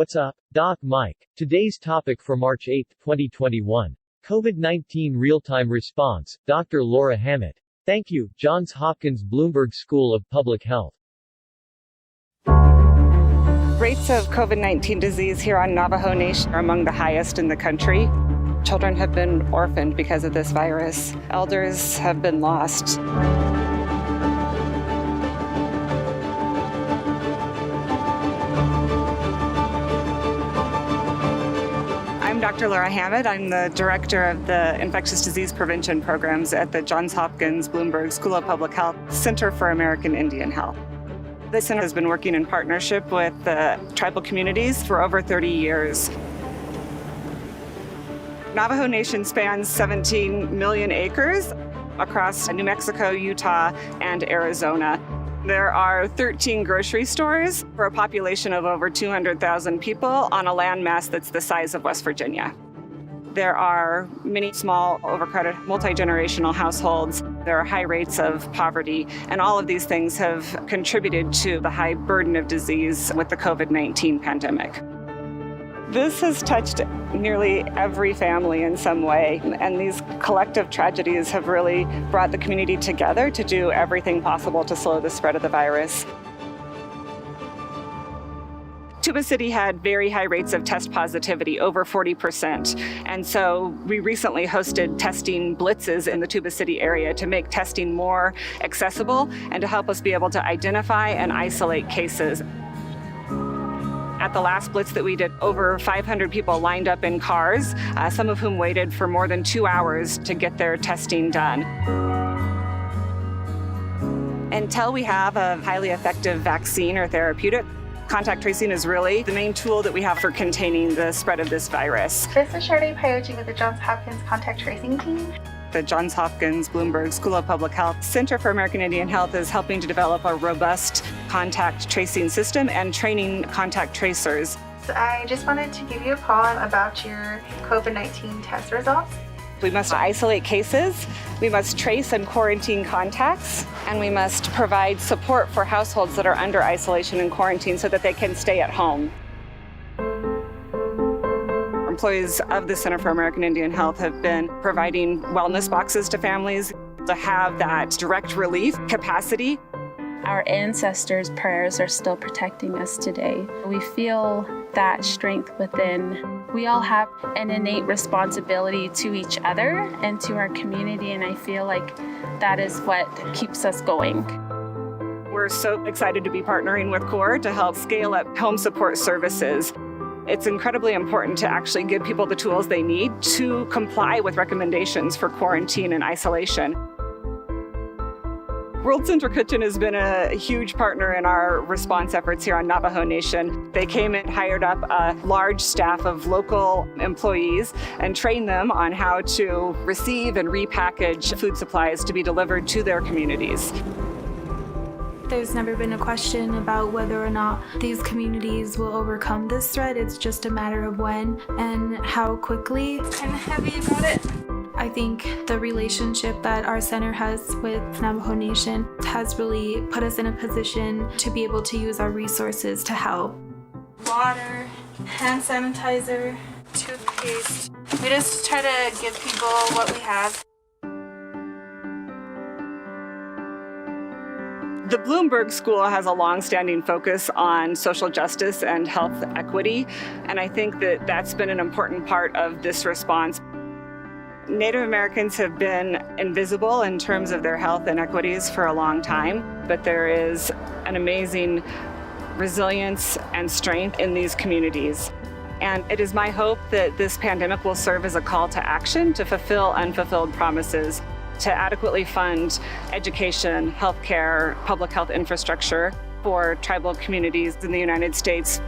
What's up, Doc Mike? Today's topic for March 8, 2021. COVID-19 Real-Time Response, Dr. Laura HAMMITT. Thank you, Johns Hopkins Bloomberg School of Public Health. Rates of COVID-19 disease here on Navajo Nation are among the highest in the country. Children have been orphaned because of this virus. Elders have been lost. I'm Dr. Laura HAMMITT. I'm the director of the Infectious Disease Prevention Programs at the Johns Hopkins Bloomberg School of Public Health Center for American Indian Health. This center has been working in partnership with the tribal communities for over 30 years. Navajo Nation spans 17 million acres across New Mexico, Utah, and Arizona. There are 13 grocery stores for a population of over 200,000 people on a landmass that's the size of West Virginia. There are many small, overcrowded, multi-generational households. There are high rates of poverty, and all of these things have contributed to the high burden of disease with the COVID-19 pandemic. This has touched nearly every family in some way, and these collective tragedies have really brought the community together to do everything possible to slow the spread of the virus. Tuba City had very high rates of test positivity, over 40%. And so we recently hosted testing blitzes in the Tuba City area to make testing more accessible and to help us be able to identify and isolate cases. At the last blitz that we did, over 500 people lined up in cars, some of whom waited for more than 2 hours to get their testing done. Until we have a highly effective vaccine or therapeutic, contact tracing is really the main tool that we have for containing the spread of this virus. This is Sharday Pyochi with the Johns Hopkins Contact Tracing Team. The Johns Hopkins Bloomberg School of Public Health Center for American Indian Health is helping to develop a robust contact tracing system and training contact tracers. So I just wanted to give you a call about your COVID-19 test results. We must isolate cases, we must trace and quarantine contacts, and we must provide support for households that are under isolation and quarantine so that they can stay at home. Employees of the Center for American Indian Health have been providing wellness boxes to families to have that direct relief capacity. Our ancestors' prayers are still protecting us today. We feel that strength within. We all have an innate responsibility to each other and to our community, and I feel like that is what keeps us going. We're so excited to be partnering with CORE to help scale up home support services. It's incredibly important to actually give people the tools they need to comply with recommendations for quarantine and isolation. World Central Kitchen has been a huge partner in our response efforts here on Navajo Nation. They came and hired up a large staff of local employees and trained them on how to receive and repackage food supplies to be delivered to their communities. There's never been a question about whether or not these communities will overcome this threat. It's just a matter of when and how quickly. I'm happy about it. I think the relationship that our center has with Navajo Nation has really put us in a position to be able to use our resources to help. Water, hand sanitizer, toothpaste. We just try to give people what we have. The Bloomberg School has a long-standing focus on social justice and health equity, and I think that that's been an important part of this response. Native Americans have been invisible in terms of their health inequities for a long time, but there is an amazing resilience and strength in these communities. And it is my hope that this pandemic will serve as a call to action to fulfill unfulfilled promises, to adequately fund education, healthcare, public health infrastructure for tribal communities in the United States.